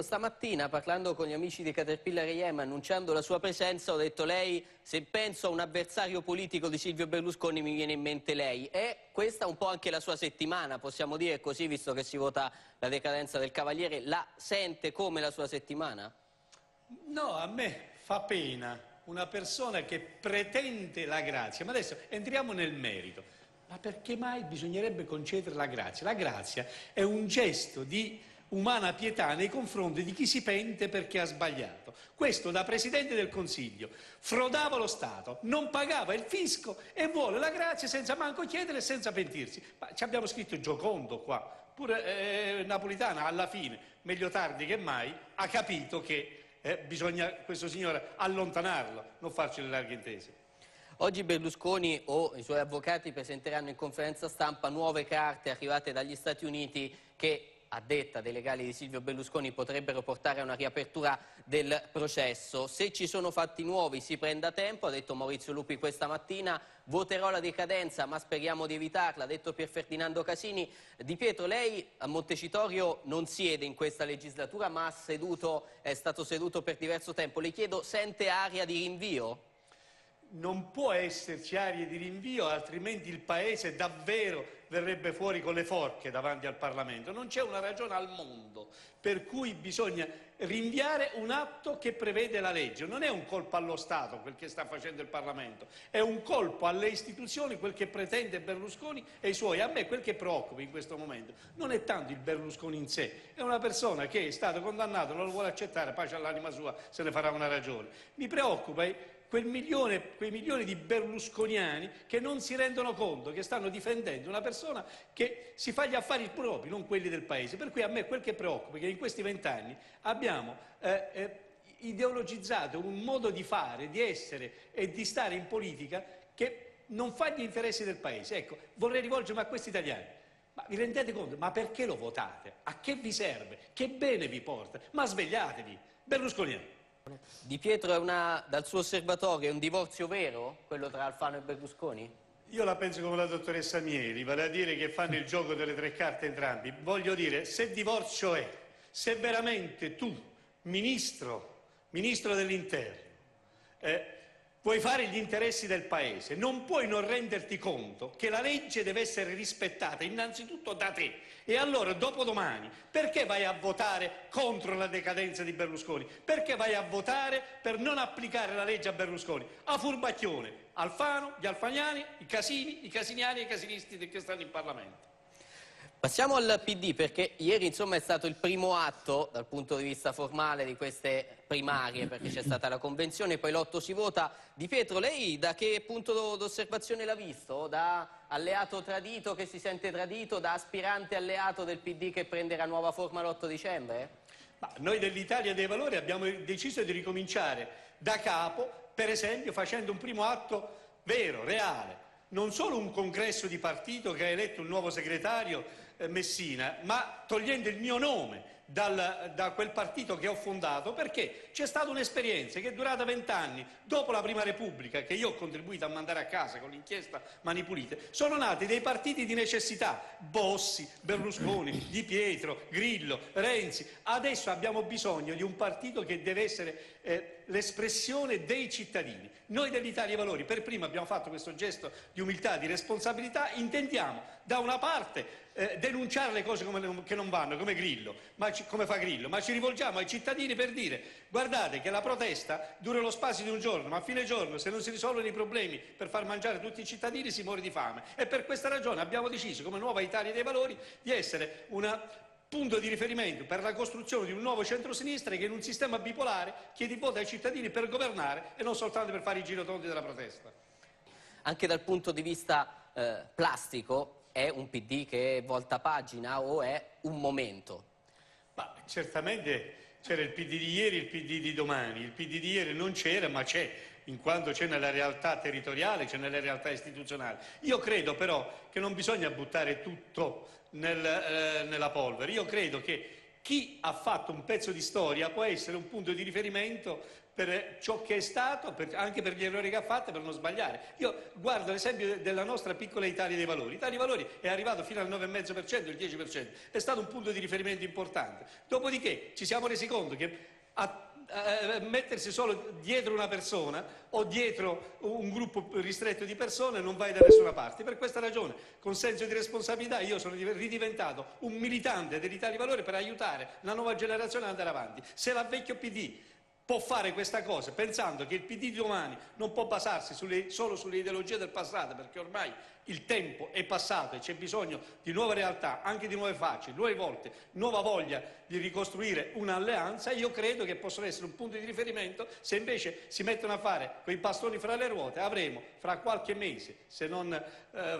Stamattina, parlando con gli amici di Caterpillar IM, annunciando la sua presenza, ho detto: lei, se penso a un avversario politico di Silvio Berlusconi, mi viene in mente lei. E questa è un po' anche la sua settimana, possiamo dire così, visto che si vota la decadenza del Cavaliere. La sente come la sua settimana? No, a me fa pena una persona che pretende la grazia. Ma adesso entriamo nel merito. Ma perché mai bisognerebbe concedere la grazia? La grazia è un gesto di umana pietà nei confronti di chi si pente perché ha sbagliato. Questo da Presidente del Consiglio frodava lo Stato, non pagava il fisco e vuole la grazia senza manco chiedere e senza pentirsi. Ma ci abbiamo scritto Giocondo qua, pure Napolitana alla fine, meglio tardi che mai, ha capito che bisogna questo signore allontanarlo, non farci le larghe intese. Oggi Berlusconi o i suoi avvocati presenteranno in conferenza stampa nuove carte arrivate dagli Stati Uniti che, a detta dei legali di Silvio Berlusconi, potrebbero portare a una riapertura del processo. Se ci sono fatti nuovi si prenda tempo, ha detto Maurizio Lupi questa mattina. Voterò la decadenza, ma speriamo di evitarla, ha detto Pier Ferdinando Casini. Di Pietro, lei a Montecitorio non siede in questa legislatura, ma è stato seduto per diverso tempo. Le chiedo, sente aria di rinvio? Non può esserci aria di rinvio, altrimenti il Paese davvero verrebbe fuori con le forche davanti al Parlamento. Non c'è una ragione al mondo per cui bisogna rinviare un atto che prevede la legge. Non è un colpo allo Stato quel che sta facendo il Parlamento, è un colpo alle istituzioni quel che pretende Berlusconi e i suoi. A me quel che preoccupa in questo momento non è tanto il Berlusconi in sé, è una persona che è stato condannato, non lo vuole accettare, pace all'anima sua, se ne farà una ragione. Mi preoccupa quei milioni di berlusconiani che non si rendono conto che stanno difendendo una persona che si fa gli affari propri, non quelli del Paese. Per cui a me quel che preoccupa è che in questi 20 anni abbiamo ideologizzato un modo di fare, di essere e di stare in politica che non fa gli interessi del Paese. Ecco, vorrei rivolgermi a questi italiani. Ma vi rendete conto? Ma perché lo votate? A che vi serve? Che bene vi porta? Ma svegliatevi, berlusconiani. Di Pietro dal suo osservatorio è un divorzio vero, quello tra Alfano e Berlusconi? Io la penso come la dottoressa Mieli, vale a dire che fanno il gioco delle tre carte entrambi. Voglio dire, se divorzio è, se veramente tu, ministro dell'Interno, vuoi fare gli interessi del Paese, non puoi non renderti conto che la legge deve essere rispettata innanzitutto da te. E allora, dopodomani, perché vai a votare contro la decadenza di Berlusconi? Perché vai a votare per non applicare la legge a Berlusconi? A furbacchione, Alfano, gli alfaniani, i Casini, i casiniani e i casinisti che stanno in Parlamento. Passiamo al PD, perché ieri insomma è stato il primo atto dal punto di vista formale di queste primarie, perché c'è stata la convenzione, poi l'8 si vota. Di Pietro, lei da che punto d'osservazione l'ha visto? Da alleato tradito che si sente tradito, da aspirante alleato del PD che prenderà nuova forma l'8 dicembre? Ma noi dell'Italia dei Valori abbiamo deciso di ricominciare da capo, per esempio facendo un primo atto vero, reale. Non solo un congresso di partito che ha eletto un nuovo segretario, Messina, ma togliendo il mio nome da quel partito che ho fondato, perché c'è stata un'esperienza che è durata 20 anni. Dopo la Prima Repubblica, che io ho contribuito a mandare a casa con l'inchiesta Mani Pulite, sono nati dei partiti di necessità: Bossi, Berlusconi, Di Pietro, Grillo, Renzi. Adesso abbiamo bisogno di un partito che deve essere l'espressione dei cittadini. Noi dell'Italia dei Valori per primo abbiamo fatto questo gesto di umiltà, di responsabilità. Intendiamo da una parte denunciare le cose che non vanno, come fa Grillo, ma ci rivolgiamo ai cittadini per dire: guardate che la protesta dura lo spazio di un giorno, ma a fine giorno, se non si risolvono i problemi per far mangiare tutti i cittadini, si muore di fame. E per questa ragione abbiamo deciso, come Nuova Italia dei Valori, di essere un punto di riferimento per la costruzione di un nuovo centrosinistra che in un sistema bipolare chiede voto ai cittadini per governare e non soltanto per fare i girotondi della protesta. Anche dal punto di vista plastico, è un PD che è volta pagina o è un momento? Ma certamente c'era il PD di ieri e il PD di domani. Il PD di ieri non c'era, ma c'è, in quanto c'è nella realtà territoriale, c'è nelle realtà istituzionali. Io credo però che non bisogna buttare tutto nella polvere. Io credo che chi ha fatto un pezzo di storia può essere un punto di riferimento per ciò che è stato, anche per gli errori che ha fatto, per non sbagliare. Io guardo l'esempio della nostra piccola Italia dei Valori. L'Italia dei Valori è arrivato fino al 9,5%, il 10%, è stato un punto di riferimento importante. Dopodiché ci siamo resi conto che mettersi solo dietro una persona o dietro un gruppo ristretto di persone non vai da nessuna parte. Per questa ragione, con senso di responsabilità, io sono ridiventato un militante dell'Italia dei Valori per aiutare la nuova generazione ad andare avanti. Se la vecchio PD può fare questa cosa pensando che il PD di domani non può basarsi solo sulle ideologie del passato, perché ormai il tempo è passato e c'è bisogno di nuove realtà, anche di nuove facce, nuove volte, nuova voglia di ricostruire un'alleanza. Io credo che possono essere un punto di riferimento. Se invece si mettono a fare quei bastoni fra le ruote, avremo fra qualche mese, se non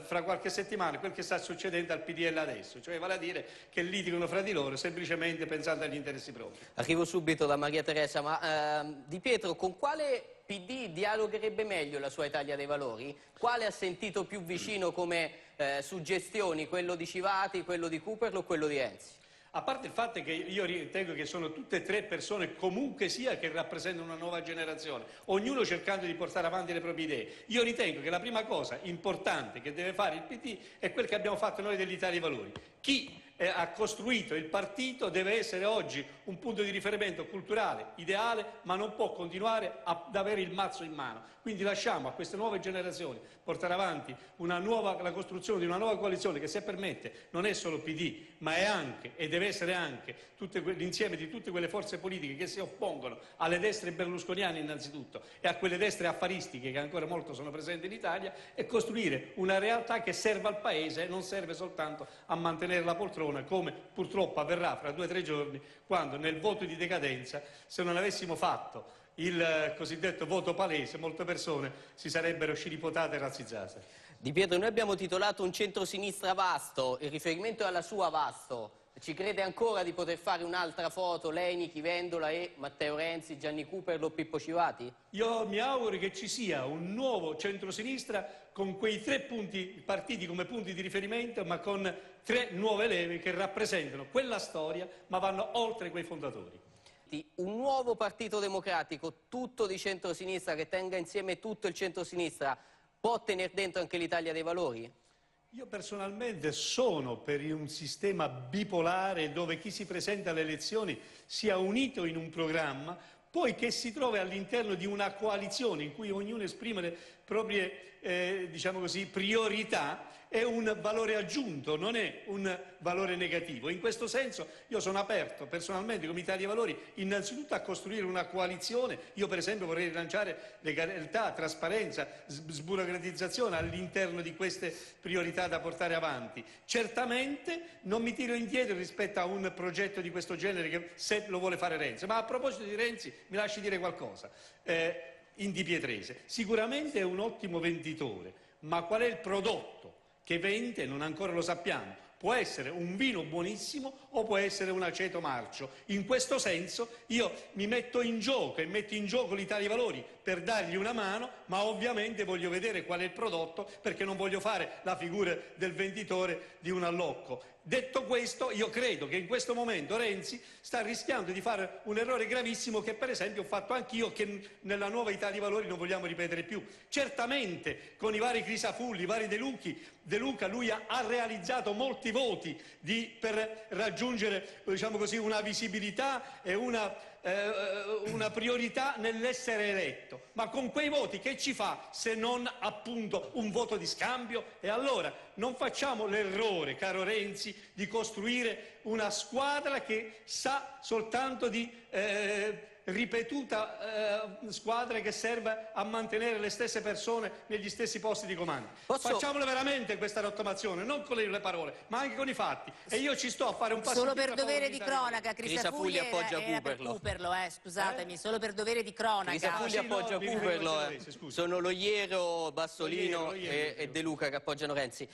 fra qualche settimana, quel che sta succedendo al PDL adesso, cioè vale a dire che litigano fra di loro semplicemente pensando agli interessi propri. Arrivo subito da Maria Teresa, ma Di Pietro, con quale PD dialogherebbe meglio la sua Italia dei Valori? Quale ha sentito più vicino come suggestioni? Quello di Civati, quello di Cooperlo o quello di Renzi? A parte il fatto che io ritengo che sono tutte e tre persone comunque sia che rappresentano una nuova generazione, ognuno cercando di portare avanti le proprie idee. Io ritengo che la prima cosa importante che deve fare il PD è quel che abbiamo fatto noi dell'Italia dei Valori. Chi ha costruito il partito deve essere oggi un punto di riferimento culturale, ideale, ma non può continuare ad avere il mazzo in mano. Quindi lasciamo a queste nuove generazioni portare avanti la costruzione di una nuova coalizione che, se permette, non è solo PD, ma è anche e deve essere anche l'insieme di tutte quelle forze politiche che si oppongono alle destre berlusconiane innanzitutto e a quelle destre affaristiche che ancora molto sono presenti in Italia, e costruire una realtà che serva al Paese e non serve soltanto a mantenere la poltrona, come purtroppo avverrà fra 2 o 3 giorni, quando nel voto di decadenza, se non avessimo fatto il cosiddetto voto palese, molte persone si sarebbero sciripotate e razzizzate. Di Pietro, noi abbiamo titolato un centrosinistra vasto, il riferimento è alla sua Vasto. Ci crede ancora di poter fare un'altra foto, lei, Nichi Vendola e Matteo Renzi, Gianni Cooperlo o Pippo Civati? Io mi auguro che ci sia un nuovo centrosinistra con quei 3 partiti come punti di riferimento, ma con 3 nuove leve che rappresentano quella storia, ma vanno oltre quei fondatori. Un nuovo partito democratico, tutto di centrosinistra, che tenga insieme tutto il centrosinistra, può tenere dentro anche l'Italia dei Valori? Io personalmente sono per un sistema bipolare dove chi si presenta alle elezioni sia unito in un programma, poi che si trovi all'interno di una coalizione in cui ognuno esprime le proprie diciamo così, priorità. È un valore aggiunto, non è un valore negativo. In questo senso io sono aperto personalmente come Italia dei Valori innanzitutto a costruire una coalizione. Io per esempio vorrei rilanciare legalità, trasparenza, sburocratizzazione all'interno di queste priorità da portare avanti. Certamente non mi tiro indietro rispetto a un progetto di questo genere che se lo vuole fare Renzi. Ma a proposito di Renzi mi lasci dire qualcosa. In Di Pietrese sicuramente è un ottimo venditore, ma qual è il prodotto che vende non ancora lo sappiamo. Può essere un vino buonissimo o può essere un aceto marcio. In questo senso io mi metto in gioco e metto in gioco l'Italia dei Valori per dargli una mano, ma ovviamente voglio vedere qual è il prodotto, perché non voglio fare la figura del venditore di un allocco. Detto questo, io credo che in questo momento Renzi sta rischiando di fare un errore gravissimo che per esempio ho fatto anch'io, che nella nuova Italia dei Valori non vogliamo ripetere più. Certamente con i vari Crisafulli, i vari De Luca lui ha realizzato molti voti per raggiungere, diciamo così, una visibilità e una priorità nell'essere eletto, ma con quei voti che ci fa se non appunto un voto di scambio? E allora non facciamo l'errore, caro Renzi, di costruire una squadra che sa soltanto di ripetuta squadra che serve a mantenere le stesse persone negli stessi posti di comando. Facciamola veramente questa rottamazione, non con le parole, ma anche con i fatti. E io ci sto a fare un passo solo per dovere di cronaca. Crisafulli appoggia Cooperlo, scusatemi, solo per dovere di cronaca. Crisafulli appoggia Cooperlo, sono Loiero, Bassolino e De Luca che appoggiano Renzi.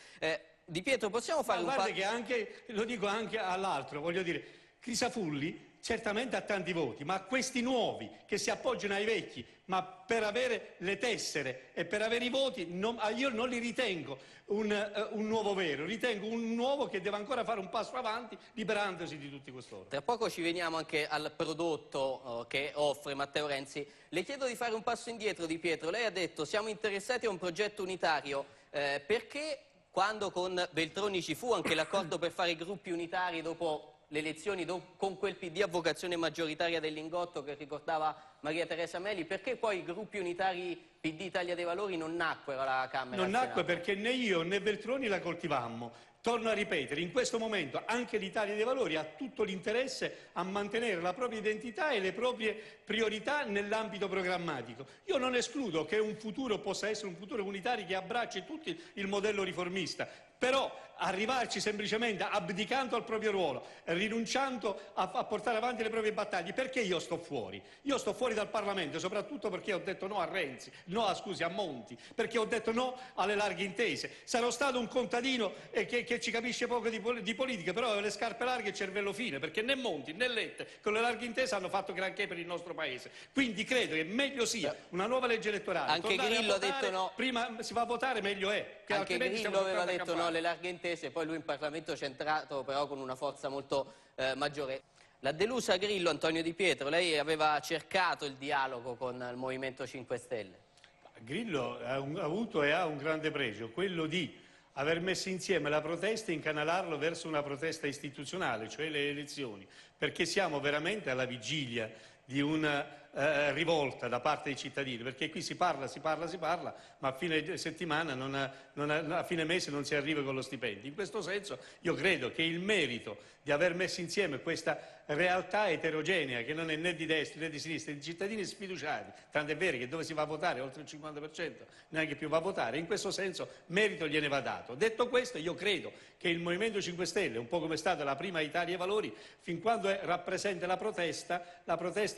Di Pietro, possiamo fare un passo? Guarda che anche, lo dico anche all'altro, voglio dire, Crisafulli certamente ha tanti voti, ma questi nuovi che si appoggiano ai vecchi, ma per avere le tessere e per avere i voti, io non li ritengo un nuovo vero, ritengo un nuovo che deve ancora fare un passo avanti liberandosi di tutti quest'oro. Tra poco ci veniamo anche al prodotto che offre Matteo Renzi. Le chiedo di fare un passo indietro, Di Pietro. Lei ha detto siamo interessati a un progetto unitario, perché quando con Veltroni ci fu anche l'accordo per fare i gruppi unitari dopo le elezioni con quel PD a vocazione maggioritaria del Lingotto che ricordava Maria Teresa Meli, perché poi i gruppi unitari PD Italia dei Valori non nacquero alla Camera? Non nacque perché né io né Veltroni la coltivammo. Torno a ripetere, in questo momento anche l'Italia dei Valori ha tutto l'interesse a mantenere la propria identità e le proprie priorità nell'ambito programmatico. Io non escludo che un futuro possa essere un futuro unitario che abbracci tutti il modello riformista, però arrivarci semplicemente abdicando al proprio ruolo, rinunciando a portare avanti le proprie battaglie, perché io sto fuori? Io sto fuori dal Parlamento, soprattutto perché ho detto no a Renzi, a Monti, perché ho detto no alle larghe intese. Sarò stato un contadino che ci capisce poco di politica, però avevo le scarpe larghe e il cervello fine, perché né Monti né Letta con le larghe intese hanno fatto granché per il nostro Paese. Quindi credo che meglio sia una nuova legge elettorale. Anche Grillo ha detto no. Prima si va a votare meglio è. Che anche Grillo aveva detto no alle larghe intese, poi lui in Parlamento c'è entrato però con una forza molto maggiore. La delusa Grillo, Antonio Di Pietro, lei aveva cercato il dialogo con il Movimento 5 Stelle. Grillo ha avuto e ha un grande pregio, quello di aver messo insieme la protesta e incanalarlo verso una protesta istituzionale, cioè le elezioni, perché siamo veramente alla vigilia di una rivolta da parte dei cittadini, perché qui si parla, ma a fine settimana, a fine mese non si arriva con lo stipendio. In questo senso io credo che il merito di aver messo insieme questa realtà eterogenea, che non è né di destra né di sinistra, di cittadini sfiduciati, tant'è vero che dove si va a votare oltre il 50% neanche più va a votare, in questo senso merito gliene va dato. Detto questo, io credo che il Movimento 5 Stelle, un po' come è stata la prima Italia dei Valori, fin quando rappresenta la protesta,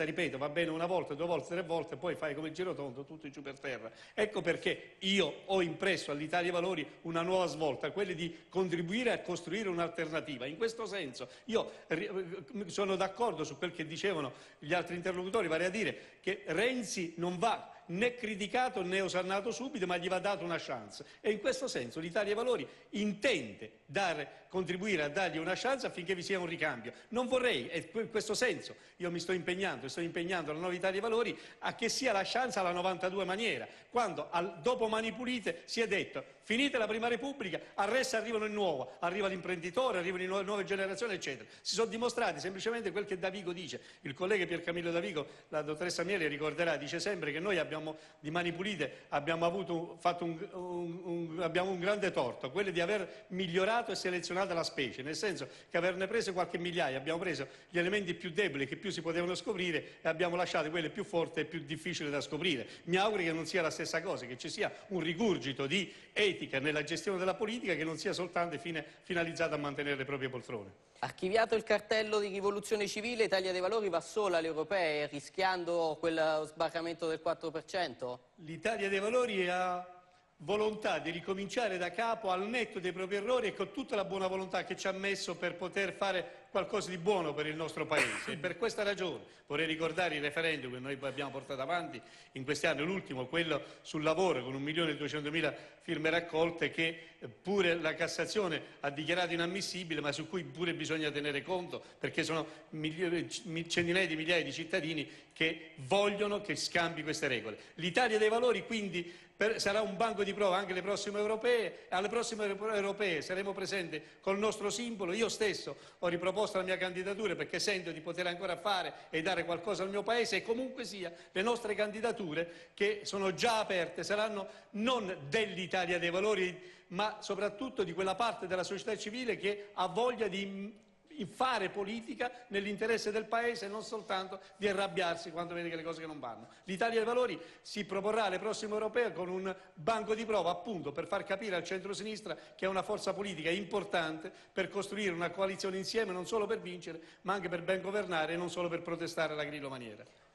ripeto, va bene una volta, due volte, tre volte, poi fai come il girotondo, tutto giù per terra. Ecco perché io ho impresso all'Italia dei Valori una nuova svolta, quella di contribuire a costruire un'alternativa. In questo senso io sono d'accordo su quel che dicevano gli altri interlocutori, vale a dire che Renzi non va né criticato né osannato subito, ma gli va data una chance. E in questo senso l'Italia dei Valori intende contribuire a dargli una chance affinché vi sia un ricambio. Non vorrei, e in questo senso io mi sto impegnando la nuova Italia dei Valori a che sia la chance alla 92 maniera, quando dopo Mani Pulite si è detto finite la Prima Repubblica, al resto arrivano il nuovo, arriva l'imprenditore, arrivano le nuove generazioni, eccetera. Si sono dimostrati semplicemente quel che Davigo dice. Il collega Piercamillo Davigo, la dottoressa Miele ricorderà, dice sempre che noi di Mani Pulite abbiamo un grande torto, quello di aver migliorato e selezionato la specie, nel senso che averne prese qualche migliaia, abbiamo preso gli elementi più deboli che più si potevano scoprire e abbiamo lasciato quelle più forti e più difficili da scoprire. Mi auguro che non sia la stessa cosa, che ci sia un rigurgito di etica nella gestione della politica che non sia soltanto finalizzato a mantenere le proprie poltrone. Archiviato il cartello di rivoluzione civile, Italia dei Valori va sola alle europee rischiando quel sbarramento del 4%? L'Italia dei Valori ha volontà di ricominciare da capo al netto dei propri errori e con tutta la buona volontà che ci ha messo per poter fare qualcosa di buono per il nostro Paese. E per questa ragione vorrei ricordare il referendum che noi abbiamo portato avanti in questi anni, l'ultimo, quello sul lavoro con 1.200.000 firme raccolte, che pure la Cassazione ha dichiarato inammissibile, ma su cui pure bisogna tenere conto, perché sono centinaia di migliaia di cittadini che vogliono che scambi queste regole. L'Italia dei Valori quindi sarà un banco di prova anche alle prossime europee. Alle prossime europee saremo presenti col nostro simbolo. Io stesso ho riproposto la mia candidatura perché sento di poter ancora fare e dare qualcosa al mio Paese, e comunque sia le nostre candidature, che sono già aperte, saranno non dell'Italia dei Valori, ma soprattutto di quella parte della società civile che ha voglia di fare politica nell'interesse del Paese e non soltanto di arrabbiarsi quando vede che le cose che non vanno. L'Italia dei Valori si proporrà alle prossime europee con un banco di prova, appunto, per far capire al centro-sinistra che è una forza politica importante per costruire una coalizione insieme, non solo per vincere, ma anche per ben governare e non solo per protestare alla Grillo maniera.